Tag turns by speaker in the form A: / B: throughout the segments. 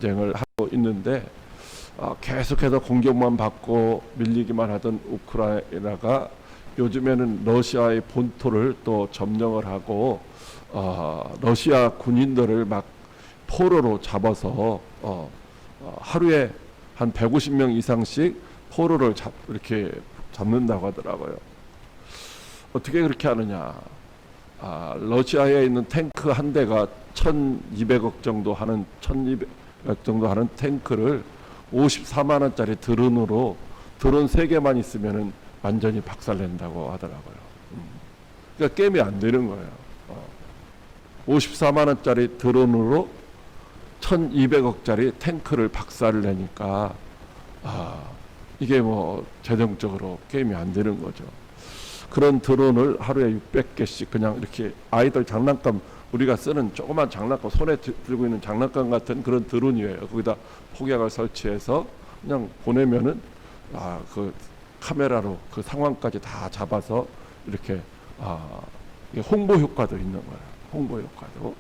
A: 전쟁을 하고 있는데 계속해서 공격만 받고 밀리기만 하던 우크라이나가 요즘에는 러시아의 본토를 또 점령을 하고 러시아 군인들을 막 포로로 잡아서 하루에 한 150명 이상씩 포로를 이렇게 잡는다고 하더라고요. 어떻게 그렇게 하느냐? 러시아에 있는 탱크 한 대가 1,200억 정도 하는 1,200억 정도 하는 탱크를 54만 원짜리 드론으로 드론 3개만 있으면은 완전히 박살낸다고 하더라고요. 그러니까 게임이 안 되는 거예요. 54만 원짜리 드론으로 1,200억짜리 탱크를 박살을 내니까 이게 뭐 재정적으로 게임이 안 되는 거죠. 그런 드론을 하루에 600개씩 그냥 이렇게 아이들 장난감, 우리가 쓰는 조그만 장난감, 손에 들고 있는 장난감 같은 그런 드론이에요. 거기다 폭약을 설치해서 그냥 보내면은 그 카메라로 그 상황까지 다 잡아서 이렇게 홍보 효과도 있는 거예요. 홍보 효과도.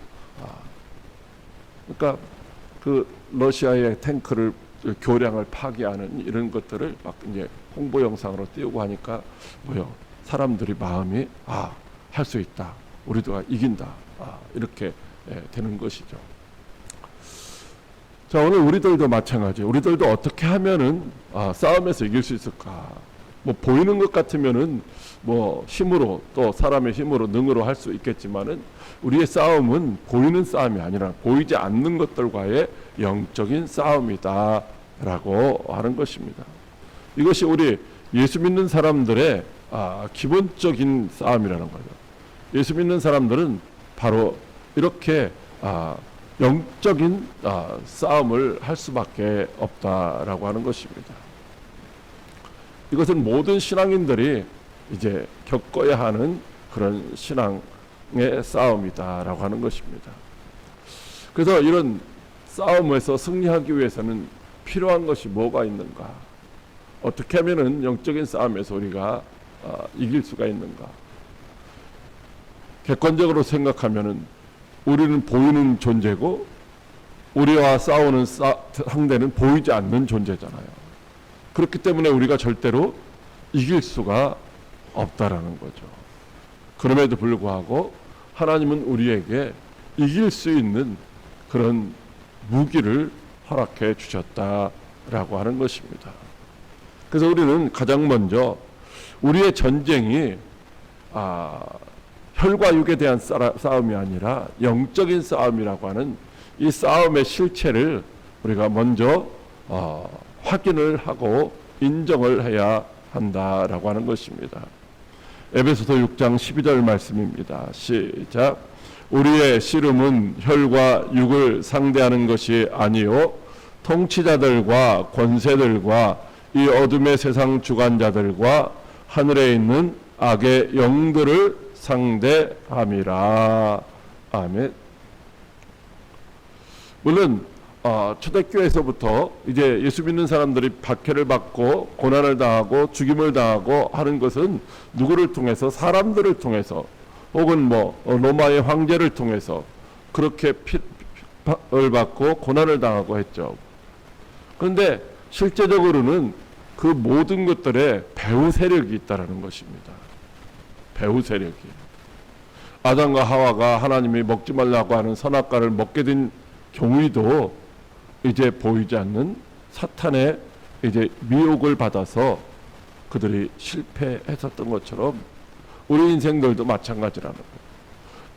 A: 그러니까 그 러시아의 탱크를 교량을 파괴하는 이런 것들을 막 이제 홍보 영상으로 띄우고 하니까 사람들이 마음이 할 수 있다, 우리도 이긴다, 이렇게 되는 것이죠. 자, 오늘 우리들도 마찬가지. 우리들도 어떻게 하면은 싸움에서 이길 수 있을까? 뭐 보이는 것 같으면은 뭐 힘으로, 또 사람의 힘으로, 능으로 할 수 있겠지만은 우리의 싸움은 보이는 싸움이 아니라 보이지 않는 것들과의 영적인 싸움이다라고 하는 것입니다. 이것이 우리 예수 믿는 사람들의 기본적인 싸움이라는 거죠. 예수 믿는 사람들은 바로 이렇게 영적인 싸움을 할 수밖에 없다라고 하는 것입니다. 이것은 모든 신앙인들이 이제 겪어야 하는 그런 신앙의 싸움이다라고 하는 것입니다. 그래서 이런 싸움에서 승리하기 위해서는 필요한 것이 뭐가 있는가? 어떻게 하면은 영적인 싸움에서 우리가 이길 수가 있는가? 객관적으로 생각하면은 우리는 보이는 존재고 우리와 싸우는 상대는 보이지 않는 존재잖아요. 그렇기 때문에 우리가 절대로 이길 수가 없다라는 거죠. 그럼에도 불구하고 하나님은 우리에게 이길 수 있는 그런 무기를 허락해 주셨다라고 하는 것입니다. 그래서 우리는 가장 먼저 우리의 전쟁이 혈과 육에 대한 싸움이 아니라 영적인 싸움이라고 하는 이 싸움의 실체를 우리가 먼저 확인을 하고 인정을 해야 한다라고 하는 것입니다. 에베소서 6장 12절 말씀입니다. 시작. 우리의 씨름은 혈과 육을 상대하는 것이 아니요 통치자들과 권세들과 이 어둠의 세상 주관자들과 하늘에 있는 악의 영들을 상대함이라. 아멘. 물론 초대교회에서부터 이제 예수 믿는 사람들이 박해를 받고 고난을 당하고 죽임을 당하고 하는 것은 누구를 통해서? 사람들을 통해서, 혹은 뭐 로마의 황제를 통해서 그렇게 핍박을 받고 고난을 당하고 했죠. 그런데 실제적으로는 그 모든 것들에 배후 세력이 있다라는 것입니다. 배후 세력이. 아담과 하와가 하나님이 먹지 말라고 하는 선악과를 먹게 된 경우에도 이제 보이지 않는 사탄의 이제 미혹을 받아서 그들이 실패했었던 것처럼 우리 인생들도 마찬가지라는 거예요.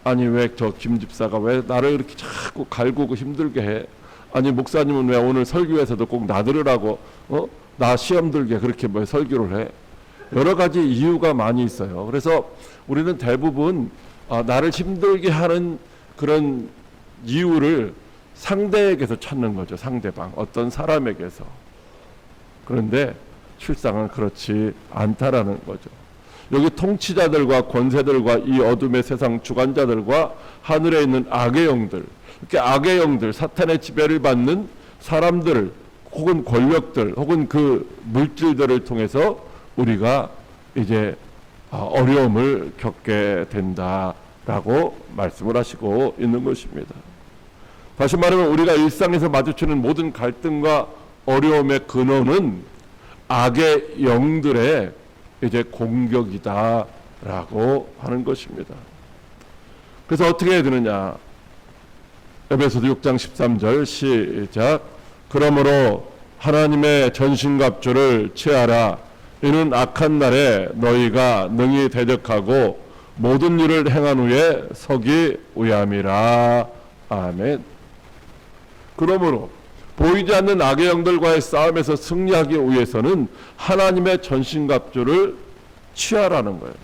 A: 아니 왜 저 김 집사가 왜 나를 이렇게 자꾸 갈구고 힘들게 해? 아니 목사님은 왜 오늘 설교에서도 꼭 나 들으라고 나 시험 들게 그렇게 뭐 설교를 해? 여러 가지 이유가 많이 있어요. 그래서 우리는 대부분 나를 힘들게 하는 그런 이유를 상대에게서 찾는 거죠. 상대방, 어떤 사람에게서. 그런데 실상은 그렇지 않다라는 거죠. 여기 통치자들과 권세들과 이 어둠의 세상 주관자들과 하늘에 있는 악의 영들, 이렇게 악의 영들, 사탄의 지배를 받는 사람들 혹은 권력들 혹은 그 물질들을 통해서 우리가 이제 어려움을 겪게 된다라고 말씀을 하시고 있는 것입니다. 다시 말하면 우리가 일상에서 마주치는 모든 갈등과 어려움의 근원은 악의 영들의 이제 공격이다라고 하는 것입니다. 그래서 어떻게 해야 되느냐? 에베소서 6장 13절 시작. 그러므로 하나님의 전신갑주를 취하라. 이는 악한 날에 너희가 능히 대적하고 모든 일을 행한 후에 서기 위함이라. 아멘. 그러므로 보이지 않는 악의 영들과의 싸움에서 승리하기 위해서는 하나님의 전신갑주를 취하라는 거예요.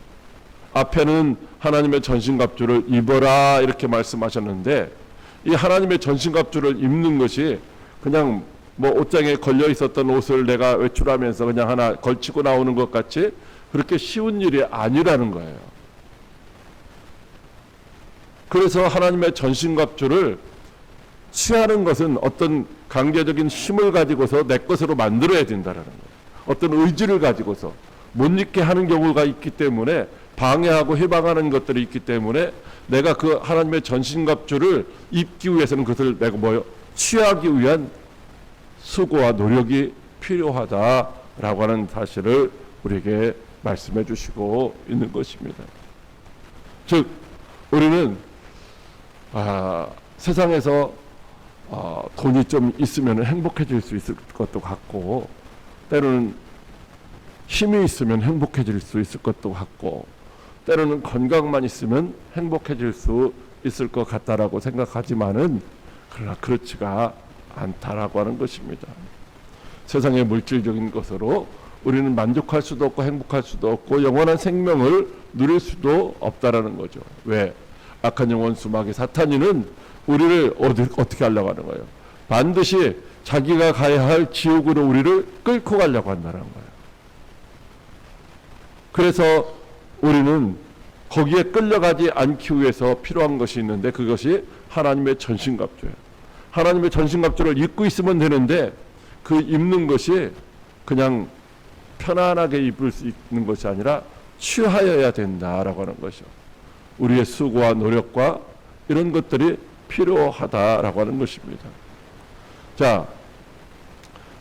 A: 앞에는 하나님의 전신갑주를 입어라 이렇게 말씀하셨는데, 이 하나님의 전신갑주를 입는 것이 그냥 뭐 옷장에 걸려 있었던 옷을 내가 외출하면서 그냥 하나 걸치고 나오는 것 같이 그렇게 쉬운 일이 아니라는 거예요. 그래서 하나님의 전신갑주를 취하는 것은 어떤 강제적인 힘을 가지고서 내 것으로 만들어야 된다는 거예요. 어떤 의지를 가지고서 못 입게 하는 경우가 있기 때문에, 방해하고 해방하는 것들이 있기 때문에 내가 그 하나님의 전신갑주를 입기 위해서는 그것을 내가 취하기 위한 수고와 노력이 필요하다라고 하는 사실을 우리에게 말씀해 주시고 있는 것입니다. 즉 우리는 세상에서 돈이 좀 있으면 행복해질 수 있을 것도 같고, 때로는 힘이 있으면 행복해질 수 있을 것도 같고, 때로는 건강만 있으면 행복해질 수 있을 것 같다라고 생각하지만은, 그러나 그렇지가 않다라고 하는 것입니다. 세상의 물질적인 것으로 우리는 만족할 수도 없고 행복할 수도 없고 영원한 생명을 누릴 수도 없다라는 거죠. 왜? 악한 영혼 수마귀 사탄이는 우리를 어떻게 하려고 하는 거예요? 반드시 자기가 가야 할 지옥으로 우리를 끌고 가려고 한다는 거예요. 그래서 우리는 거기에 끌려가지 않기 위해서 필요한 것이 있는데, 그것이 하나님의 전신갑주예요. 하나님의 전신갑주를 입고 있으면 되는데, 그 입는 것이 그냥 편안하게 입을 수 있는 것이 아니라 취하여야 된다라고 하는 것이죠. 우리의 수고와 노력과 이런 것들이 필요하다라고 하는 것입니다. 자,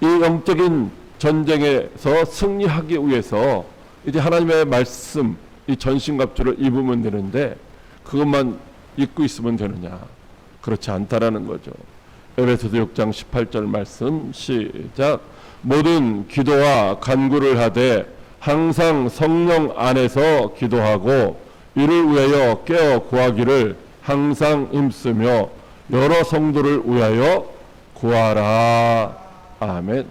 A: 이 영적인 전쟁에서 승리하기 위해서 이제 하나님의 말씀, 이 전신갑주를 입으면 되는데 그것만 입고 있으면 되느냐? 그렇지 않다라는 거죠. 에베소서 6장 18절 말씀 시작. 모든 기도와 간구를 하되 항상 성령 안에서 기도하고 이를 위하여 깨어 구하기를 항상 힘쓰며 여러 성도를 위하여 구하라. 아멘.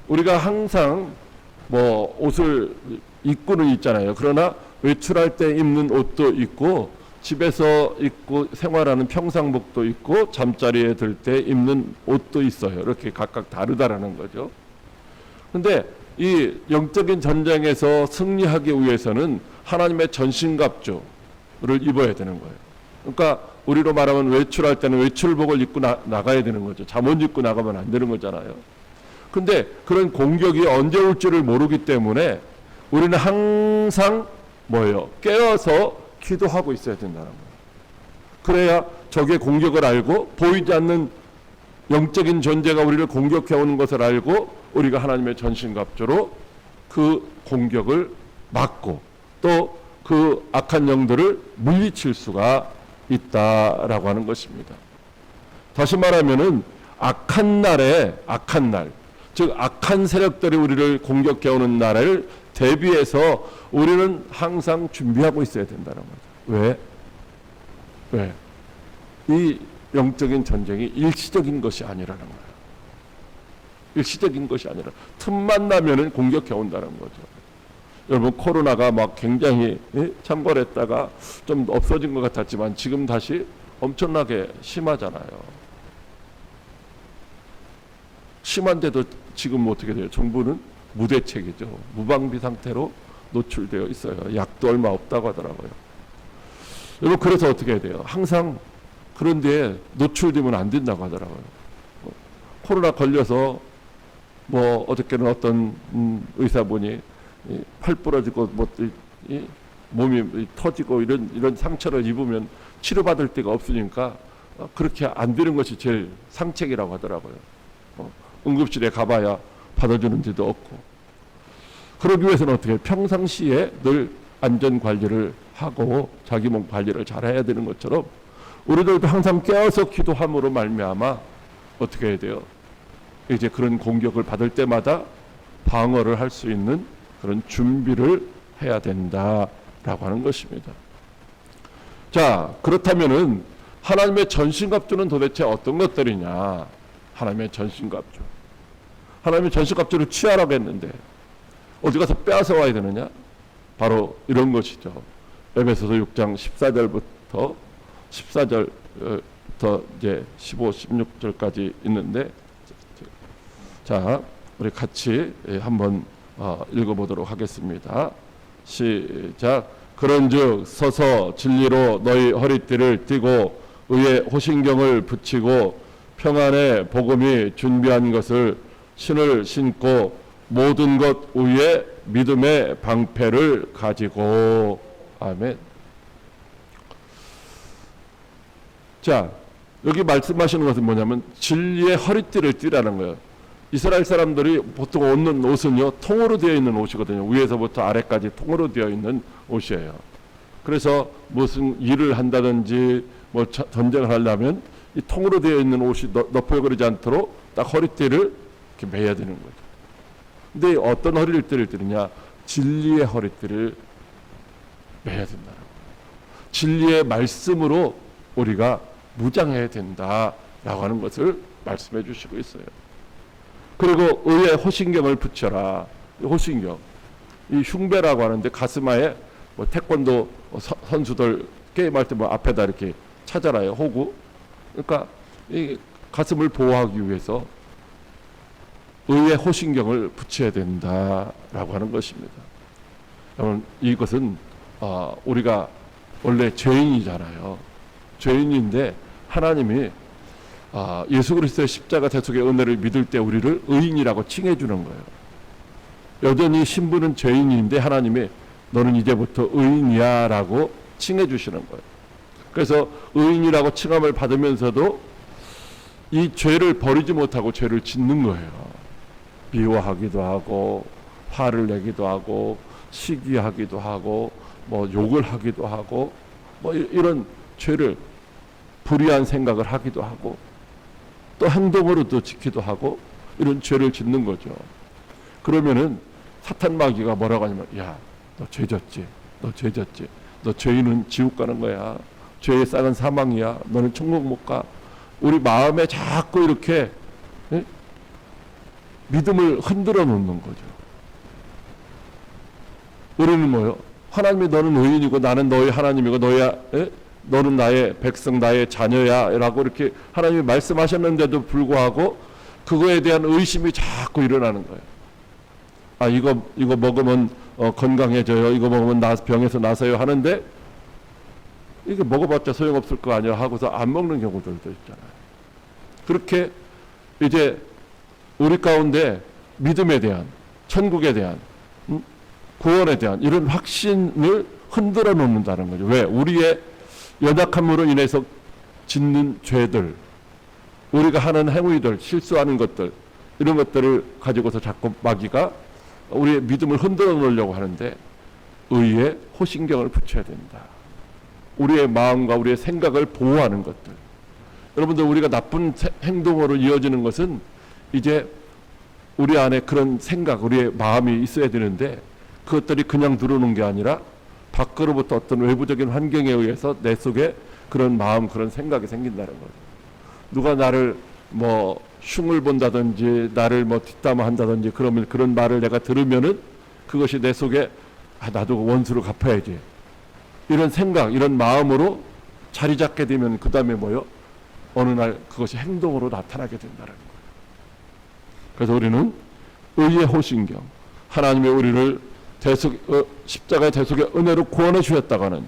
A: 우리가 항상 뭐 옷을 입고는 있잖아요. 그러나 외출할 때 입는 옷도 있고, 집에서 입고 생활하는 평상복도 있고, 잠자리에 들 때 입는 옷도 있어요. 이렇게 각각 다르다라는 거죠. 근데 이 영적인 전쟁에서 승리하기 위해서는 하나님의 전신갑주를 입어야 되는 거예요. 그러니까 우리로 말하면 외출할 때는 외출복을 입고 나가야 되는 거죠. 잠옷 입고 나가면 안 되는 거잖아요. 근데 그런 공격이 언제 올지를 모르기 때문에 우리는 항상 깨어서 기도하고 있어야 된다는 거예요. 그래야 적의 공격을 알고, 보이지 않는 영적인 존재가 우리를 공격해 오는 것을 알고 우리가 하나님의 전신갑주로 그 공격을 막고 또 그 악한 영들을 물리칠 수가 있다라고 하는 것입니다. 다시 말하면은 악한 날, 즉 악한 세력들이 우리를 공격해 오는 날을 대비해서 우리는 항상 준비하고 있어야 된다는 거죠. 왜? 이 영적인 전쟁이 일시적인 것이 아니라는 거예요. 일시적인 것이 아니라 틈만 나면은 공격해 온다는 거죠. 여러분, 코로나가 막 굉장히 창궐했다가 좀 없어진 것 같았지만 지금 다시 엄청나게 심하잖아요. 심한데도 지금 어떻게 돼요? 정부는 무대책이죠. 무방비 상태로 노출되어 있어요. 약도 얼마 없다고 하더라고요. 여러분, 그래서 어떻게 해야 돼요? 항상 그런 데에 노출되면 안 된다고 하더라고요. 코로나 걸려서 어저께는 어떤 의사분이 팔 부러지고 몸이 터지고 이런 상처를 입으면 치료받을 데가 없으니까 그렇게 안 되는 것이 제일 상책이라고 하더라고요. 응급실에 가봐야 받아주는 데도 없고. 그러기 위해서는 어떻게 평상시에 늘 안전 관리를 하고 자기 몸 관리를 잘 해야 되는 것처럼 우리들도 항상 깨어서 기도함으로 말미암아 어떻게 해야 돼요? 이제 그런 공격을 받을 때마다 방어를 할 수 있는 그런 준비를 해야 된다라고 하는 것입니다. 자, 그렇다면은 하나님의 전신갑주는 도대체 어떤 것들이냐? 하나님의 전신갑주. 하나님의 전신갑주를 취하라고 했는데 어디 가서 빼앗아 와야 되느냐? 바로 이런 것이죠. 에베소서 6장 14절부터 이제 15, 16절까지 있는데, 자, 우리 같이 한번 읽어보도록 하겠습니다. 시작. 그런즉 서서 진리로 너희 허리띠를 띠고 의의 호신경을 붙이고 평안의 복음이 준비한 것을 신을 신고 모든 것 위에 믿음의 방패를 가지고. 아멘. 자, 여기 말씀하시는 것은 뭐냐면 진리의 허리띠를 띠라는 거예요. 이스라엘 사람들이 보통 얻는 옷은요, 통으로 되어 있는 옷이거든요. 위에서부터 아래까지 통으로 되어 있는 옷이에요. 그래서 무슨 일을 한다든지 뭐 전쟁을 하려면 이 통으로 되어 있는 옷이 너풀거리지 않도록 딱 허리띠를 이렇게 매야 되는 거죠. 근데 어떤 허리띠를 띠느냐? 진리의 허리띠를 매야 된다는 거예요. 진리의 말씀으로 우리가 무장해야 된다라고 하는 것을 말씀해 주시고 있어요. 그리고 의의 호신경을 붙여라. 호신경, 이 흉배라고 하는데 가스마에 뭐 태권도 선수들 게임할 때 뭐 앞에다 이렇게 찾아라요, 호구. 그러니까 이 가슴을 보호하기 위해서 의의 호신경을 붙여야 된다라고 하는 것입니다. 여러분, 이것은 우리가 원래 죄인이잖아요. 죄인인데 하나님이 예수 그리스도의 십자가 대속의 은혜를 믿을 때 우리를 의인이라고 칭해 주는 거예요. 여전히 신부는 죄인인데 하나님이 너는 이제부터 의인이야 라고 칭해 주시는 거예요. 그래서 의인이라고 칭함을 받으면서도 이 죄를 버리지 못하고 죄를 짓는 거예요. 미워하기도 하고 화를 내기도 하고 시기하기도 하고 뭐 욕을 하기도 하고 뭐 이런 죄를, 불의한 생각을 하기도 하고 또 행동으로도 지키도 하고 이런 죄를 짓는 거죠. 그러면은 사탄 마귀가 뭐라고 하냐면, 야, 너 죄 졌지, 너 죄 졌지, 너 죄인은 지옥 가는 거야, 죄의 싹은 사망이야, 너는 천국 못 가. 우리 마음에 자꾸 이렇게 믿음을 흔들어 놓는 거죠. 우리는 뭐요? 하나님이 너는 의인이고 나는 너의 하나님이고 너는 나의 백성, 나의 자녀야 라고 이렇게 하나님이 말씀하셨는데도 불구하고 그거에 대한 의심이 자꾸 일어나는 거예요. 아, 이거 먹으면 건강해져요, 이거 먹으면 병에서 나서요 하는데 이게 먹어봤자 소용없을 거 아니야 하고서 안 먹는 경우들도 있잖아요. 그렇게 이제 우리 가운데 믿음에 대한, 천국에 대한, 구원에 대한 이런 확신을 흔들어 놓는다는 거죠. 왜? 우리의 연약함으로 인해서 짓는 죄들, 우리가 하는 행위들, 실수하는 것들, 이런 것들을 가지고서 자꾸 마귀가 우리의 믿음을 흔들어 놓으려고 하는데 의의 호신경을 붙여야 된다. 우리의 마음과 우리의 생각을 보호하는 것들. 여러분들, 우리가 나쁜 행동으로 이어지는 것은 이제 우리 안에 그런 생각, 우리의 마음이 있어야 되는데 그것들이 그냥 들어오는 게 아니라 밖으로부터 어떤 외부적인 환경에 의해서 내 속에 그런 마음, 그런 생각이 생긴다는 거죠. 누가 나를 뭐 흉을 본다든지 나를 뭐 뒷담화한다든지 그러면 그런 말을 내가 들으면은 그것이 내 속에 나도 원수로 갚아야지, 이런 생각, 이런 마음으로 자리 잡게 되면 그 다음에 뭐요? 어느 날 그것이 행동으로 나타나게 된다는 거예요. 그래서 우리는 의의 호신경, 하나님의 우리를 십자가의 대속의 은혜로 구원해 주셨다가는,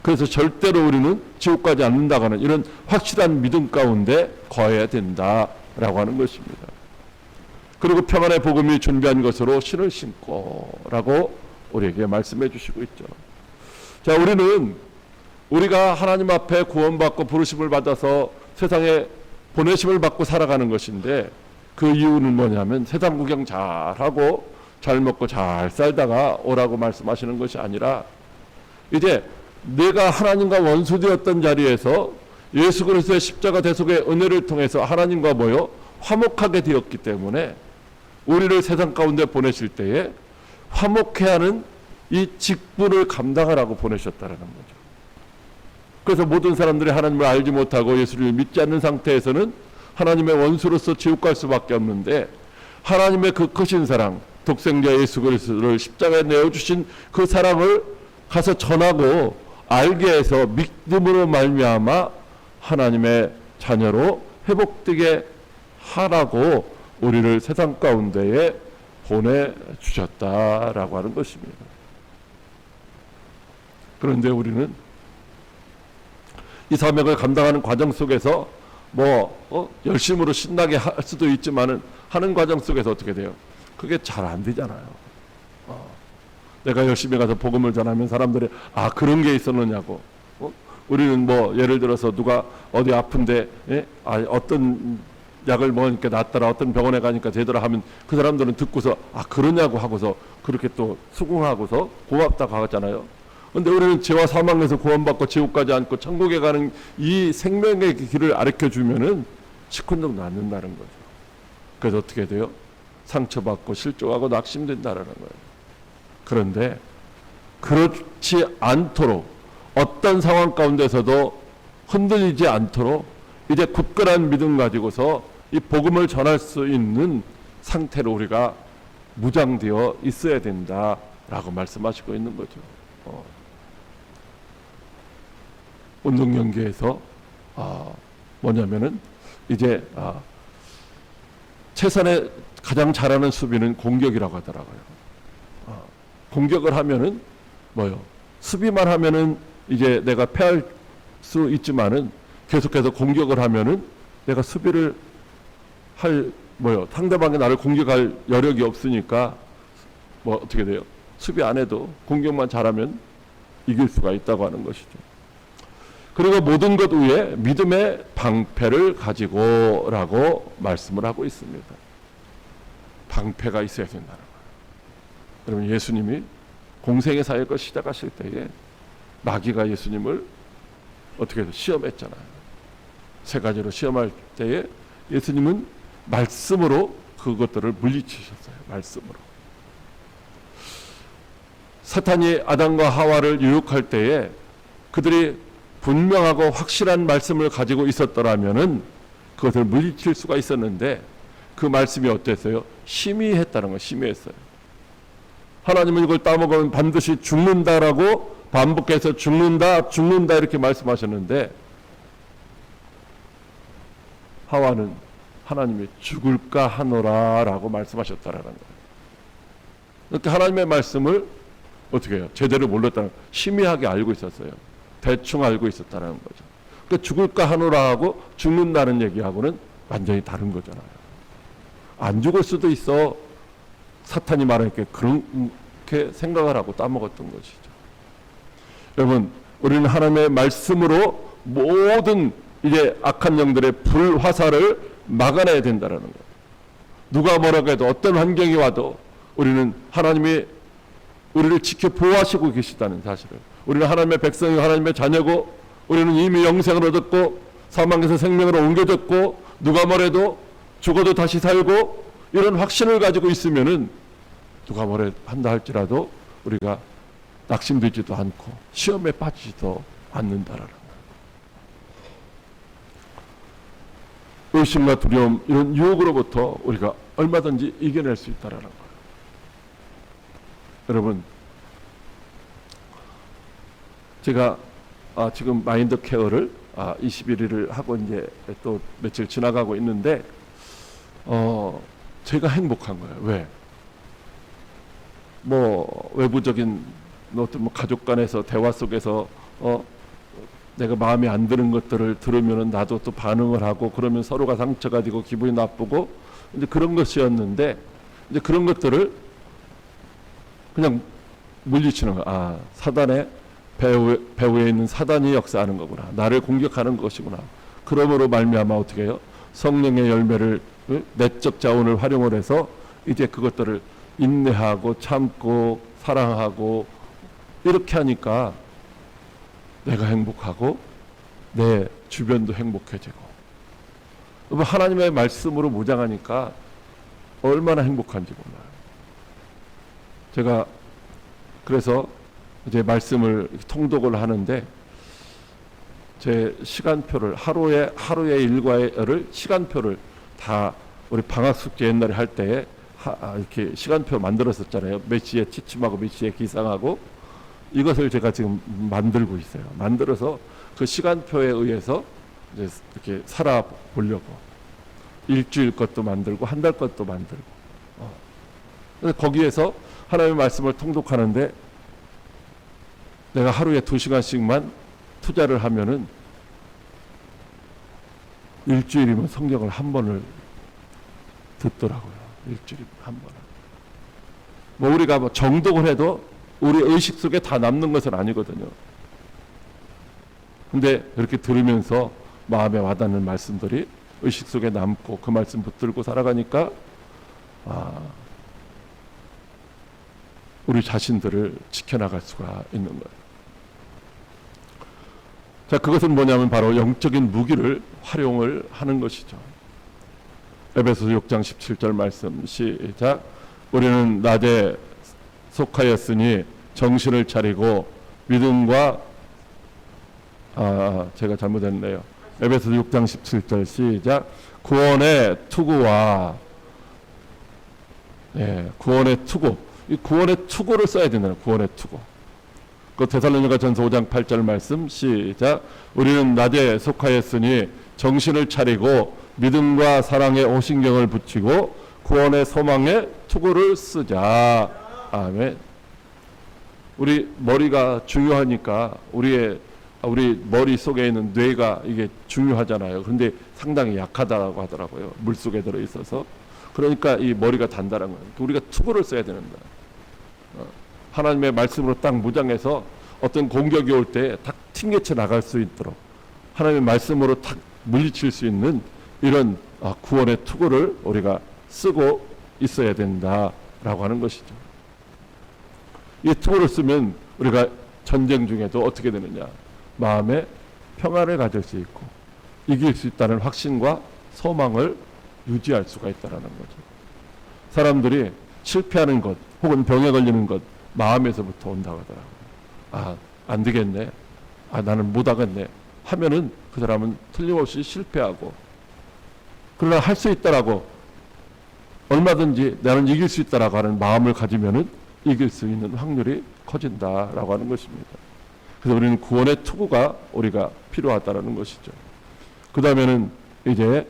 A: 그래서 절대로 우리는 지옥 가지 않는다가는 이런 확실한 믿음 가운데 거해야 된다라고 하는 것입니다. 그리고 평안의 복음이 준비한 것으로 신을 신고 라고 우리에게 말씀해 주시고 있죠. 자, 우리는 우리가 하나님 앞에 구원받고 부르심을 받아서 세상에 보내심을 받고 살아가는 것인데, 그 이유는 뭐냐면 세상 구경 잘하고 잘 먹고 잘 살다가 오라고 말씀하시는 것이 아니라, 이제 내가 하나님과 원수되었던 자리에서 예수 그리스도의 십자가 대속의 은혜를 통해서 하나님과 모여 화목하게 되었기 때문에 우리를 세상 가운데 보내실 때에 화목해 하는 이 직분을 감당하라고 보내셨다는 거죠. 그래서 모든 사람들이 하나님을 알지 못하고 예수를 믿지 않는 상태에서는 하나님의 원수로서 지옥 갈 수밖에 없는데, 하나님의 그 크신 사랑, 독생자 예수 그리스도를 십자가에 내어주신 그 사랑을 가서 전하고 알게 해서 믿음으로 말미암아 하나님의 자녀로 회복되게 하라고 우리를 세상 가운데에 보내주셨다라고 하는 것입니다. 그런데 우리는 이 사명을 감당하는 과정 속에서 열심으로 신나게 할 수도 있지만은 하는 과정 속에서 어떻게 돼요? 그게 잘 안 되잖아요. 내가 열심히 가서 복음을 전하면 사람들이 그런 게 있었느냐고. 우리는 예를 들어서 누가 어디 아픈데 어떤 약을 먹으니까 낫더라, 어떤 병원에 가니까 되더라 하면 그 사람들은 듣고서 그러냐고 하고서 그렇게 또 수긍하고서 고맙다고 하잖아요. 근데 우리는 죄와 사망에서 구원받고 지옥 가지 않고 천국에 가는 이 생명의 길을 가르쳐 주면은 시큰둥 낫는다는 거죠. 그래서 어떻게 돼요? 상처받고 실족하고 낙심된다라는 거예요. 그런데 그렇지 않도록, 어떤 상황 가운데서도 흔들리지 않도록 이제 굳건한 믿음 가지고서 이 복음을 전할 수 있는 상태로 우리가 무장되어 있어야 된다라고 말씀하시고 있는 거죠. 운동 경기에서 뭐냐면은 이제 최선의 가장 잘하는 수비는 공격이라고 하더라고요. 공격을 하면은 수비만 하면은 이제 내가 패할 수 있지만은 계속해서 공격을 하면은 내가 수비를 상대방이 나를 공격할 여력이 없으니까 어떻게 돼요? 수비 안 해도 공격만 잘하면 이길 수가 있다고 하는 것이죠. 그리고 모든 것 위에 믿음의 방패를 가지고라고 말씀을 하고 있습니다. 방패가 있어야 된다는 거예요. 여러분, 예수님이 공생의 사역을 시작하실 때에 마귀가 예수님을 어떻게 해서 시험했잖아요. 세 가지로 시험할 때에 예수님은 말씀으로 그것들을 물리치셨어요. 말씀으로. 사탄이 아담과 하와를 유혹할 때에 그들이 분명하고 확실한 말씀을 가지고 있었더라면은 그것을 물리칠 수가 있었는데, 그 말씀이 어땠어요? 심의했다는 거, 심의했어요. 하나님은 이걸 따먹으면 반드시 죽는다라고 반복해서 죽는다 이렇게 말씀하셨는데, 하와는 하나님이 죽을까 하노라라고 말씀하셨다라는 거예요. 그러니까 하나님의 말씀을 어떻게 해요? 제대로 몰랐다는 거예요. 심의하게 알고 있었어요. 대충 알고 있었다는 거죠. 그러니까 죽을까 하노라 하고 죽는다는 얘기하고는 완전히 다른 거잖아요. 안 죽을 수도 있어. 사탄이 말하니까 그렇게 생각을 하고 따먹었던 것이죠. 여러분, 우리는 하나님의 말씀으로 모든 이제 악한 영들의 불화살을 막아내야 된다는 거예요. 누가 뭐라고 해도, 어떤 환경이 와도 우리는 하나님이 우리를 지켜 보호하시고 계시다는 사실을, 우리는 하나님의 백성이고 하나님의 자녀고, 우리는 이미 영생을 얻었고 사망에서 생명으로 옮겨졌고, 누가 뭐래도 죽어도 다시 살고, 이런 확신을 가지고 있으면은 누가 뭐래 한다 할지라도 우리가 낙심되지도 않고 시험에 빠지지도 않는다라는 거예요. 의심과 두려움, 이런 유혹으로부터 우리가 얼마든지 이겨낼 수 있다라는 거예요. 여러분, 제가 지금 마인드 케어를 21일을 하고 이제 또 며칠 지나가고 있는데, 제가 행복한 거예요. 왜? 외부적인 어떤 가족 간에서 대화 속에서 내가 마음에 안 드는 것들을 들으면은 나도 또 반응을 하고, 그러면 서로가 상처가 되고 기분이 나쁘고, 이제 그런 것이었는데, 이제 그런 것들을 그냥 물리치는 거야. 사단의 배후에 있는 사단이 역사하는 거구나. 나를 공격하는 것이구나. 그러므로 말미암아 어떻게 해요? 성령의 열매를 내적 자원을 활용을 해서 이제 그것들을 인내하고 참고 사랑하고 이렇게 하니까 내가 행복하고 내 주변도 행복해지고 하나님의 말씀으로 무장하니까 얼마나 행복한지 몰라요. 제가 그래서 이제 말씀을 통독을 하는데 제 시간표를 하루의 일과를 시간표를 다 우리 방학 숙제 옛날에 할 때 이렇게 시간표 만들었었잖아요. 몇 시에 취침하고 몇 시에 기상하고 이것을 제가 지금 만들고 있어요. 만들어서 그 시간표에 의해서 이제 이렇게 살아보려고 일주일 것도 만들고 한 달 것도 만들고 그래서 거기에서 하나님의 말씀을 통독하는데 내가 하루에 2시간씩만 투자를 하면은 일주일이면 성경을 한 번을 듣더라고요. 일주일이면 한 번을. 뭐 우리가 뭐 정독을 해도 우리 의식 속에 다 남는 것은 아니거든요. 근데 이렇게 들으면서 마음에 와닿는 말씀들이 의식 속에 남고 그 말씀 붙들고 살아가니까 우리 자신들을 지켜나갈 수가 있는 거예요. 자, 그것은 뭐냐면 바로 영적인 무기를 활용을 하는 것이죠. 에베소서 6장 17절 말씀 시작. 우리는 낮에 속하였으니 정신을 차리고 믿음과 제가 잘못했네요. 에베소서 6장 17절 시작. 구원의 투구와 구원의 투구. 이 구원의 투구를 써야 된다는 구원의 투구. 그 데살로니가전서 5장 8절 말씀 시작. 우리는 낮에 속하였으니 정신을 차리고 믿음과 사랑의 오신경을 붙이고 구원의 소망의 투구를 쓰자. 아멘. 우리 머리가 중요하니까 우리 머릿속에 있는 뇌가 이게 중요하잖아요. 그런데 상당히 약하다고 하더라고요. 물속에 들어 있어서. 그러니까 이 머리가 단단한 거예요. 우리가 투구를 써야 된다. 하나님의 말씀으로 딱 무장해서 어떤 공격이 올 때 딱 튕겨쳐 나갈 수 있도록 하나님의 말씀으로 딱 물리칠 수 있는 이런 구원의 투구를 우리가 쓰고 있어야 된다라고 하는 것이죠. 이 투구를 쓰면 우리가 전쟁 중에도 어떻게 되느냐, 마음에 평화를 가질 수 있고 이길 수 있다는 확신과 소망을 유지할 수가 있다는 거죠. 사람들이 실패하는 것 혹은 병에 걸리는 것 마음에서부터 온다고 하더라고요. 안 되겠네, 나는 못하겠네 하면은 그 사람은 틀림없이 실패하고, 그러나 할 수 있다라고 얼마든지 나는 이길 수 있다라고 하는 마음을 가지면은 이길 수 있는 확률이 커진다라고 하는 것입니다. 그래서 우리는 구원의 투구가 우리가 필요하다라는 것이죠. 그 다음에는 이제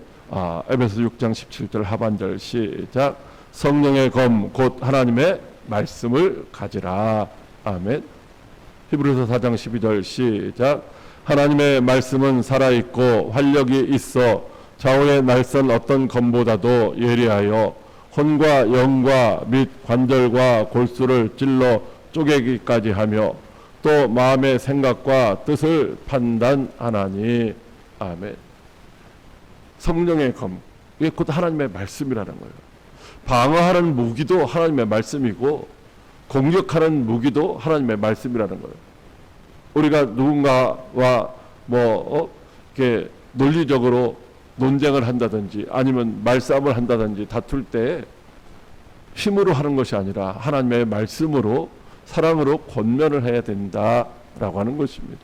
A: 에베소 6장 17절 하반절 시작. 성령의 검 곧 하나님의 말씀을 가지라. 아멘. 히브리서 4장 12절 시작. 하나님의 말씀은 살아있고 활력이 있어 좌우의 날선 어떤 검보다도 예리하여 혼과 영과 및 관절과 골수를 찔러 쪼개기까지 하며 또 마음의 생각과 뜻을 판단하나니. 아멘. 성령의 검, 이게 곧 하나님의 말씀이라는 거예요. 방어하는 무기도 하나님의 말씀이고 공격하는 무기도 하나님의 말씀이라는 거예요. 우리가 누군가와 이렇게 논리적으로 논쟁을 한다든지 아니면 말싸움을 한다든지 다툴 때 힘으로 하는 것이 아니라 하나님의 말씀으로 사랑으로 권면을 해야 된다라고 하는 것입니다.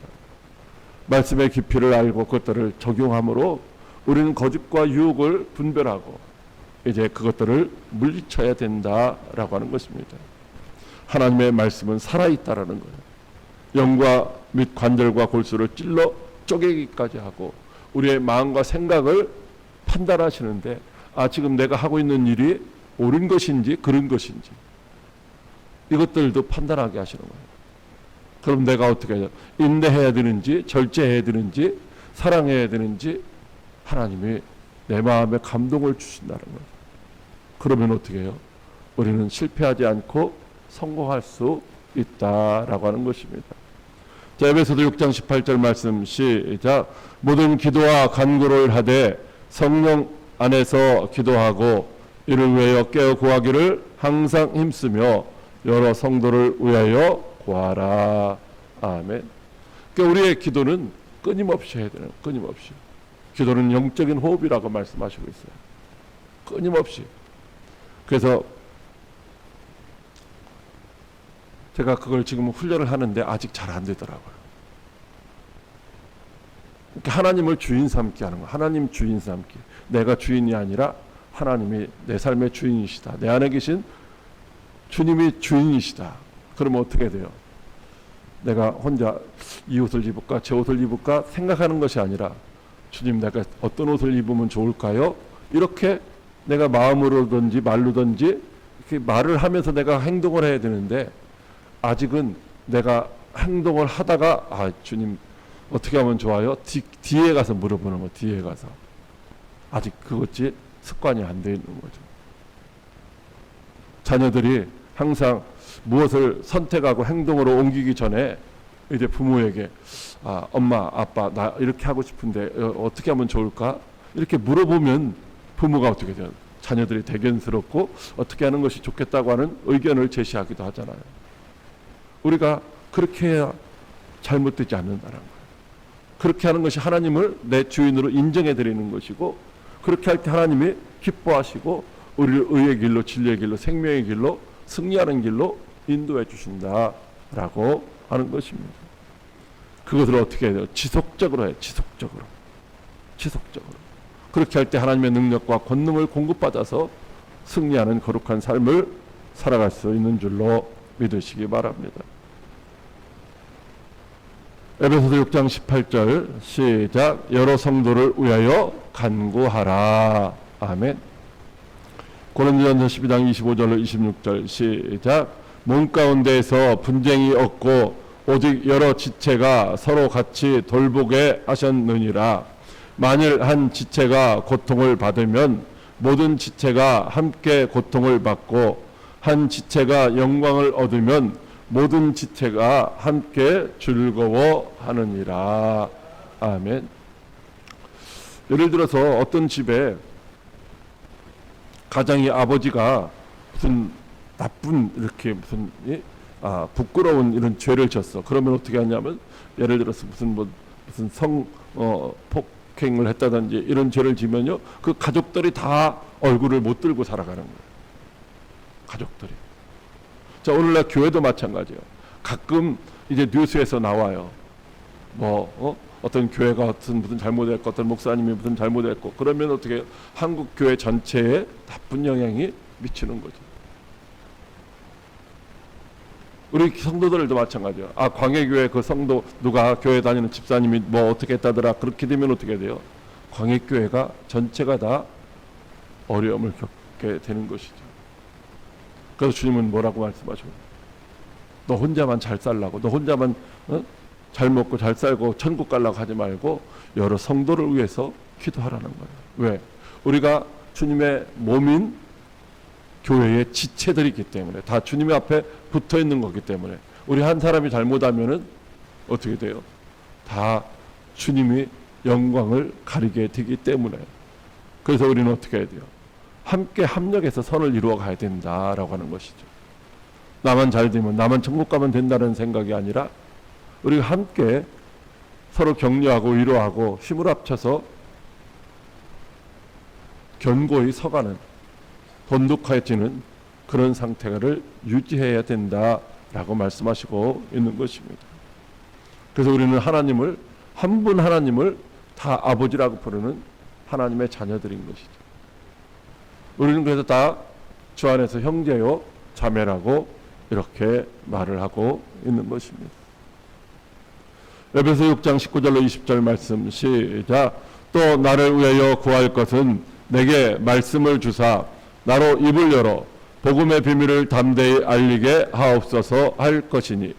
A: 말씀의 깊이를 알고 그것들을 적용함으로 우리는 거짓과 유혹을 분별하고 이제 그것들을 물리쳐야 된다라고 하는 것입니다. 하나님의 말씀은 살아있다라는 거예요. 영과 및 관절과 골수를 찔러 쪼개기까지 하고 우리의 마음과 생각을 판단하시는데 지금 내가 하고 있는 일이 옳은 것인지 그른 것인지 이것들도 판단하게 하시는 거예요. 그럼 내가 어떻게 해야 인내해야 되는지 절제해야 되는지 사랑해야 되는지 하나님이 내 마음에 감동을 주신다는 거예요. 그러면 어떻게 해요? 우리는 실패하지 않고 성공할 수 있다라고 하는 것입니다. 자, 에베소서 6장 18절 말씀 시작. 모든 기도와 간구를 하되 성령 안에서 기도하고 이를 위하여 깨어 구하기를 항상 힘쓰며 여러 성도를 위하여 구하라. 아멘. 그러니까 우리의 기도는 끊임없이 해야 되는, 끊임없이. 기도는 영적인 호흡이라고 말씀하시고 있어요. 끊임없이. 그래서 제가 그걸 지금 훈련을 하는데 아직 잘 안 되더라고요. 그러니까 하나님을 주인 삼게 하는 거예요. 하나님 주인 삼기. 내가 주인이 아니라 하나님이 내 삶의 주인이시다. 내 안에 계신 주님이 주인이시다. 그러면 어떻게 돼요? 내가 혼자 이 옷을 입을까 저 옷을 입을까 생각하는 것이 아니라 주님, 내가 어떤 옷을 입으면 좋을까요? 이렇게 내가 마음으로든지 말로든지 이렇게 말을 하면서 내가 행동을 해야 되는데, 아직은 내가 행동을 하다가 아 주님 어떻게 하면 좋아요? 뒤에 가서 물어보는 거. 뒤에 가서. 아직 그것이 습관이 안 돼 있는 거죠. 자녀들이 항상 무엇을 선택하고 행동으로 옮기기 전에 이제 부모에게 아, 엄마, 아빠, 나 이렇게 하고 싶은데 어떻게 하면 좋을까? 이렇게 물어보면 부모가 어떻게 돼요? 자녀들이 대견스럽고 어떻게 하는 것이 좋겠다고 하는 의견을 제시하기도 하잖아요. 우리가 그렇게 해야 잘못되지 않는다는 거예요. 그렇게 하는 것이 하나님을 내 주인으로 인정해 드리는 것이고, 그렇게 할 때 하나님이 기뻐하시고 우리를 의의 길로, 진리의 길로, 생명의 길로, 승리하는 길로 인도해 주신다라고 하는 것입니다. 그것을 어떻게 해야 돼요? 지속적으로 해요. 지속적으로. 그렇게 할 때 하나님의 능력과 권능을 공급받아서 승리하는 거룩한 삶을 살아갈 수 있는 줄로 믿으시기 바랍니다. 에베소서 6장 18절 시작. 여러 성도를 위하여 간구하라. 아멘. 고린도전서 12장 25절로 26절 시작. 몸 가운데에서 분쟁이 없고 오직 여러 지체가 서로 같이 돌보게 하셨느니라. 만일 한 지체가 고통을 받으면 모든 지체가 함께 고통을 받고, 한 지체가 영광을 얻으면 모든 지체가 함께 즐거워하느니라. 아멘. 예를 들어서 어떤 집에 가장이 아버지가 무슨 나쁜 이렇게 무슨 부끄러운 이런 죄를 졌어. 그러면 어떻게 하냐면, 예를 들어서 무슨 폭행을 했다든지 이런 죄를 지면요, 그 가족들이 다 얼굴을 못 들고 살아가는 거예요. 가족들이. 자, 오늘날 교회도 마찬가지예요. 가끔 이제 뉴스에서 나와요. 어떤 교회가 무슨 잘못했고, 어떤 목사님이 무슨 잘못했고, 그러면 어떻게 한국 교회 전체에 나쁜 영향이 미치는 거죠. 우리 성도들도 마찬가지예요. 아, 광해교회 그 성도 누가 교회 다니는 집사님이 뭐 어떻게 했다더라. 그렇게 되면 어떻게 돼요? 광해교회가 전체가 다 어려움을 겪게 되는 것이죠. 그래서 주님은 뭐라고 말씀하셔요? 너 혼자만 잘 살라고, 너 혼자만 잘 먹고 잘 살고 천국 가려고 하지 말고 여러 성도를 위해서 기도하라는 거예요. 왜? 우리가 주님의 몸인 교회의 지체들이기 때문에, 다 주님의 앞에 붙어 있는 거기 때문에, 우리 한 사람이 잘못하면은 어떻게 돼요? 다 주님이 영광을 가리게 되기 때문에. 그래서 우리는 어떻게 해야 돼요? 함께 합력해서 선을 이루어 가야 된다라고 하는 것이죠. 나만 잘 되면, 나만 천국 가면 된다는 생각이 아니라 우리가 함께 서로 격려하고 위로하고 힘을 합쳐서 견고히 서가는, 돈독해지는 그런 상태를 유지해야 된다라고 말씀하시고 있는 것입니다. 그래서 우리는 하나님을, 한 분 하나님을 다 아버지라고 부르는 하나님의 자녀들인 것이죠. 우리는 그래서 다 주 안에서 형제요 자매라고 이렇게 말을 하고 있는 것입니다. 에베소 6장 19절로 20절 말씀 시작. 또 나를 위하여 구할 것은 내게 말씀을 주사 나로 입을 열어 복음의 비밀을 담대히 알리게 하옵소서 할 것이니,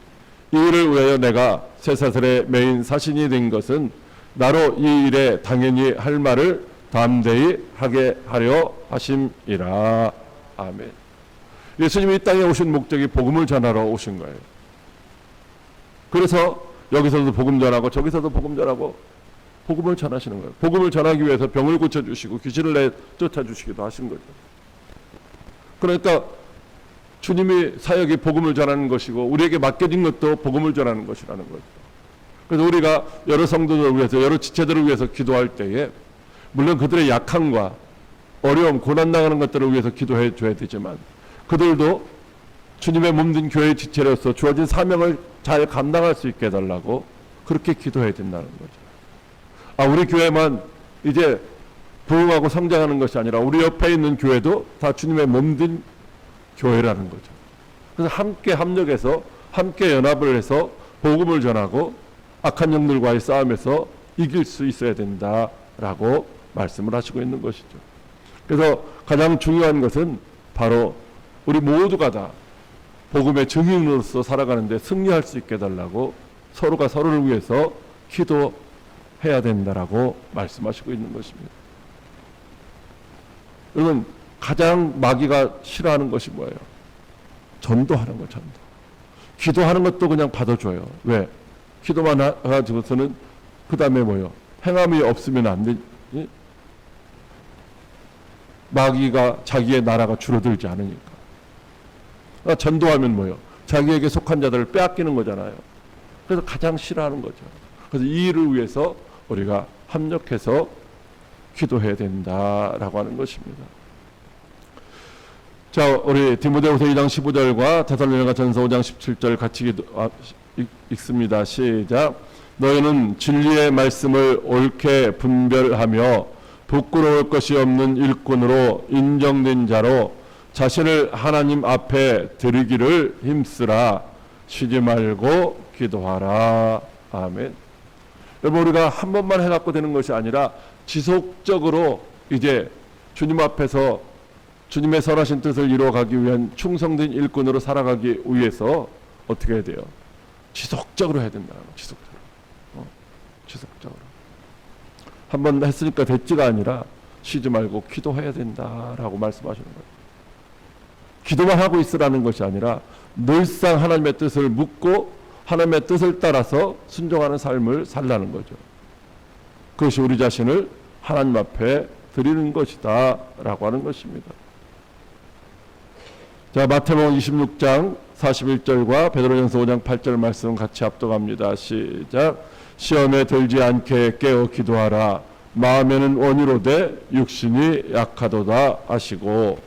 A: 이 일을 위하여 내가 쇠사슬의 메인 사신이 된 것은 나로 이 일에 당연히 할 말을 담대히 하게 하려 하심이라. 아멘. 예수님이 이 땅에 오신 목적이 복음을 전하러 오신 거예요. 그래서 여기서도 복음 전하고 저기서도 복음 전하고 복음을 전하시는 거예요. 복음을 전하기 위해서 병을 고쳐주시고 귀신을 쫓아주시기도 하신 거죠. 그러니까 주님이 사역이 복음을 전하는 것이고 우리에게 맡겨진 것도 복음을 전하는 것이라는 거죠. 그래서 우리가 여러 성도들을 위해서 여러 지체들을 위해서 기도할 때에 물론 그들의 약함과 어려움, 고난당하는 것들을 위해서 기도해 줘야 되지만 그들도 주님의 몸된 교회의 지체로서 주어진 사명을 잘 감당할 수 있게 해달라고 그렇게 기도해야 된다는 거죠. 우리 교회만 이제 부흥하고 성장하는 것이 아니라 우리 옆에 있는 교회도 다 주님의 몸된 교회라는 거죠. 그래서 함께 합력해서 함께 연합을 해서 복음을 전하고 악한 영들과의 싸움에서 이길 수 있어야 된다라고 말씀을 하시고 있는 것이죠. 그래서 가장 중요한 것은 바로 우리 모두가 다 복음의 증인으로서 살아가는데 승리할 수 있게 해달라고 서로가 서로를 위해서 기도해야 된다라고 말씀하시고 있는 것입니다. 여러분, 가장 마귀가 싫어하는 것이 뭐예요? 전도하는 거, 전도. 기도하는 것도 그냥 받아줘요. 왜? 기도만 해가지고서는 그 다음에 뭐예요? 행함이 없으면 안 되지? 마귀가 자기의 나라가 줄어들지 않으니까. 전도하면 뭐예요? 자기에게 속한 자들을 빼앗기는 거잖아요. 그래서 가장 싫어하는 거죠. 그래서 이 일을 위해서 우리가 합력해서 기도해야 된다라고 하는 것입니다. 자, 우리 디모데후서 2장 15절과 데살로니가전서 5장 17절 같이 읽습니다. 시작. 너희는 진리의 말씀을 옳게 분별하며 부끄러울 것이 없는 일꾼으로 인정된 자로 자신을 하나님 앞에 드리기를 힘쓰라. 쉬지 말고 기도하라. 아멘. 여러분, 우리가 한 번만 해갖고 되는 것이 아니라 지속적으로 이제 주님 앞에서 주님의 선하신 뜻을 이루어가기 위한 충성된 일꾼으로 살아가기 위해서 어떻게 해야 돼요? 지속적으로 해야 된다는 거예요. 지속적으로. 한 번 했으니까 됐지가 아니라 쉬지 말고 기도해야 된다라고 말씀하시는 거예요. 기도만 하고 있으라는 것이 아니라 늘상 하나님의 뜻을 묻고 하나님의 뜻을 따라서 순종하는 삶을 살라는 거죠. 그것이 우리 자신을 하나님 앞에 드리는 것이다 라고 하는 것입니다. 자, 마태복음 26장 41절과 베드로전서 5장 8절 말씀 같이 합독합니다. 시작. 시험에 들지 않게 깨어 기도하라. 마음에는 원이로되 육신이 약하도다 하시고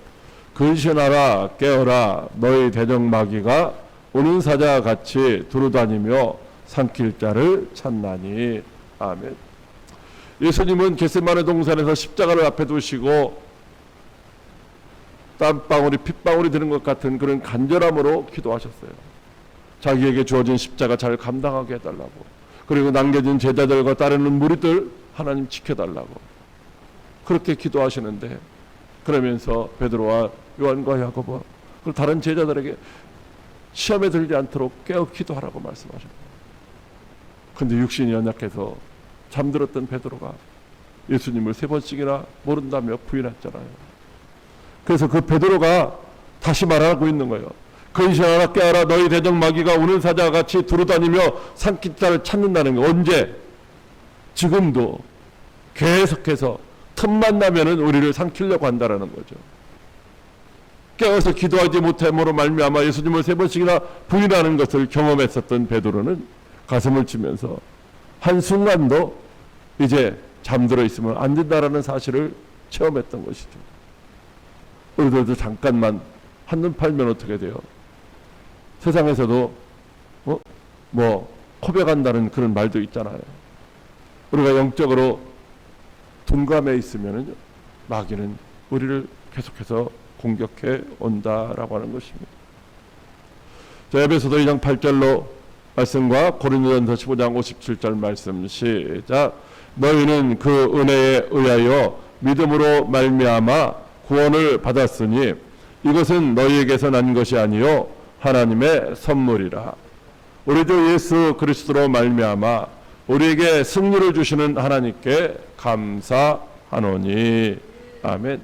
A: 근신하라 깨어라. 너희 대적마귀가 우는 사자와 같이 두루다니며 삼킬 자를 찾나니. 아멘. 예수님은 겟세마네 동산에서 십자가를 앞에 두시고 땀방울이 핏방울이 드는 것 같은 그런 간절함으로 기도하셨어요. 자기에게 주어진 십자가 잘 감당하게 해달라고. 그리고 남겨진 제자들과 따르는 무리들 하나님 지켜달라고. 그렇게 기도하시는데 그러면서 베드로와 요한과 야고보 그리고 다른 제자들에게 시험에 들지 않도록 깨어 기도하라고 말씀하셨어요. 근데 육신이 연약해서 잠들었던 베드로가 예수님을 3번씩이나 모른다며 부인했잖아요. 그래서 그 베드로가 다시 말하고 있는 거예요. 근신하라 깨어라. 너희 대적마귀가 우는 사자와 같이 두루다니며 삼킬 자를 찾는다는 거. 언제? 지금도 계속해서 틈만 나면은 우리를 삼키려고 한다라는 거죠. 깨어서 기도하지 못함으로 말미암아 예수님을 3번씩이나 부인하는 것을 경험했었던 베드로는 가슴을 치면서 한순간도 이제 잠들어 있으면 안 된다라는 사실을 체험했던 것이죠. 우리들도 잠깐만 한눈 팔면 어떻게 돼요? 세상에서도 고백한다는 그런 말도 있잖아요. 우리가 영적으로 둔감해 있으면은 마귀는 우리를 계속해서 공격해 온다라고 하는 것입니다. 자, 에베소서 2장 8절로 말씀과 고린도전서 15장 57절 말씀 시작. 너희는 그 은혜에 의하여 믿음으로 말미암아 구원을 받았으니 이것은 너희에게서 난 것이 아니요 하나님의 선물이라. 우리 주 예수 그리스도로 말미암아 우리에게 승리를 주시는 하나님께 감사하노니. 아멘.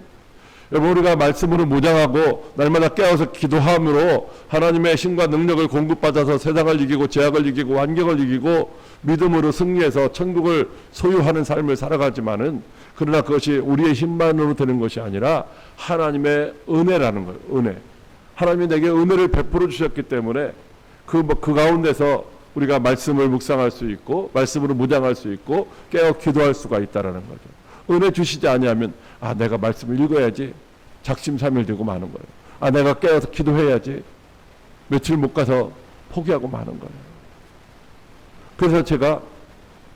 A: 여러분, 우리가 말씀으로 무장하고 날마다 깨어서 기도함으로 하나님의 힘과 능력을 공급받아서 세상을 이기고 죄악을 이기고 환경을 이기고 믿음으로 승리해서 천국을 소유하는 삶을 살아가지만은, 그러나 그것이 우리의 힘만으로 되는 것이 아니라 하나님의 은혜라는 거예요. 은혜. 하나님이 내게 은혜를 베풀어 주셨기 때문에 그 가운데서 우리가 말씀을 묵상할 수 있고 말씀으로 무장할 수 있고 깨어 기도할 수가 있다라는 거죠. 은혜 주시지 아니하면 내가 말씀을 읽어야지 작심삼일 되고 마는 거예요. 내가 깨어서 기도해야지 며칠 못 가서 포기하고 마는 거예요. 그래서 제가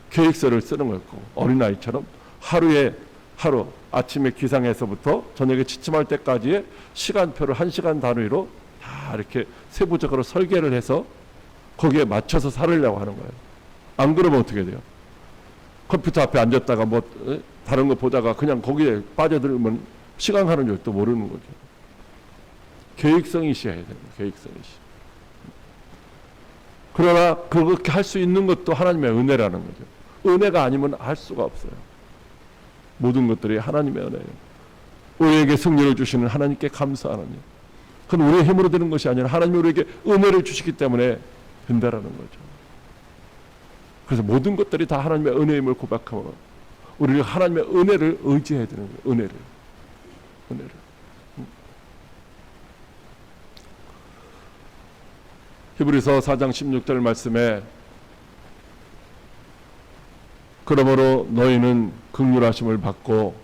A: 계획서를 쓰는 거였고, 어린아이처럼 하루 아침에 기상해서부터 저녁에 취침할 때까지의 시간표를 1시간 단위로 다 이렇게 세부적으로 설계를 해서 거기에 맞춰서 살으려고 하는 거예요. 안 그러면 어떻게 돼요? 컴퓨터 앞에 앉았다가 다른 거 보다가 그냥 거기에 빠져들면 시간 가는 줄도 모르는 거죠. 계획성이 있어야 돼요. 계획성이 있어야. 그러나 그렇게 할 수 있는 것도 하나님의 은혜라는 거죠. 은혜가 아니면 할 수가 없어요. 모든 것들이 하나님의 은혜예요. 우리에게 승리를 주시는 하나님께 감사하는 일. 그건 우리의 힘으로 되는 것이 아니라 하나님이 우리에게 은혜를 주시기 때문에 된다라는 거죠. 그래서 모든 것들이 다 하나님의 은혜임을 고백하면 우리가 하나님의 은혜를 의지해야 되는 거예요. 은혜를. 히브리서 4장 16절 말씀에 그러므로 너희는 긍휼하심을 받고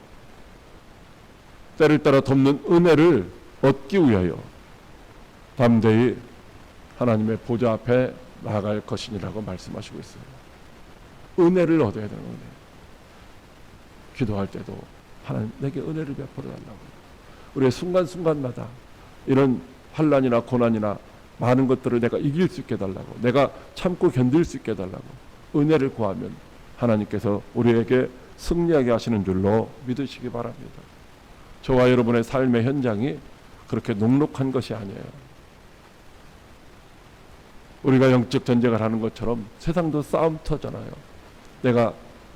A: 때를 따라 돕는 은혜를 얻기 위하여 담대히 하나님의 보좌 앞에 나아갈 것이니라고 말씀하시고 있어요. 은혜를 얻어야 되는 거예요. 기도할 때도 하나님 내게 은혜를 베풀어 달라고. 우리의 순간순간마다 이런 환난이나 고난이나 많은 것들을 내가 이길 수 있게 해달라고, 내가 참고 견딜 수 있게 해달라고 은혜를 구하면 하나님께서 우리에게 승리하게 하시는 줄로 믿으시기 바랍니다. 저와 여러분의 삶의 현장이 그렇게 녹록한 것이 아니에요. 우리가 영적 전쟁을 하는 것처럼 세상도 싸움터잖아요. 내가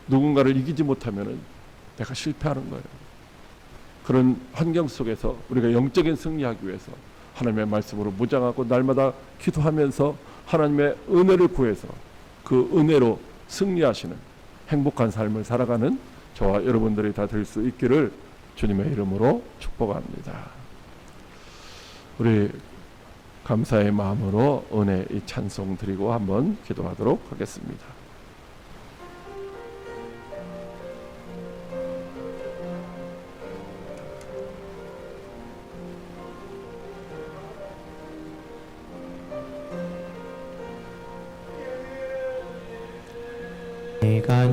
A: 누군가를 이기지 못하면 내가 실패하는 거예요. 그런 환경 속에서 우리가 영적인 승리하기 위해서 하나님의 말씀으로 무장하고 날마다 기도하면서 하나님의 은혜를 구해서 그 은혜로 승리하시는 행복한 삶을 살아가는 저와 여러분들이 다 될 수 있기를 주님의 이름으로 축복합니다. 우리 감사의 마음으로 은혜 이 찬송 드리고 한번 기도하도록 하겠습니다.
B: 내가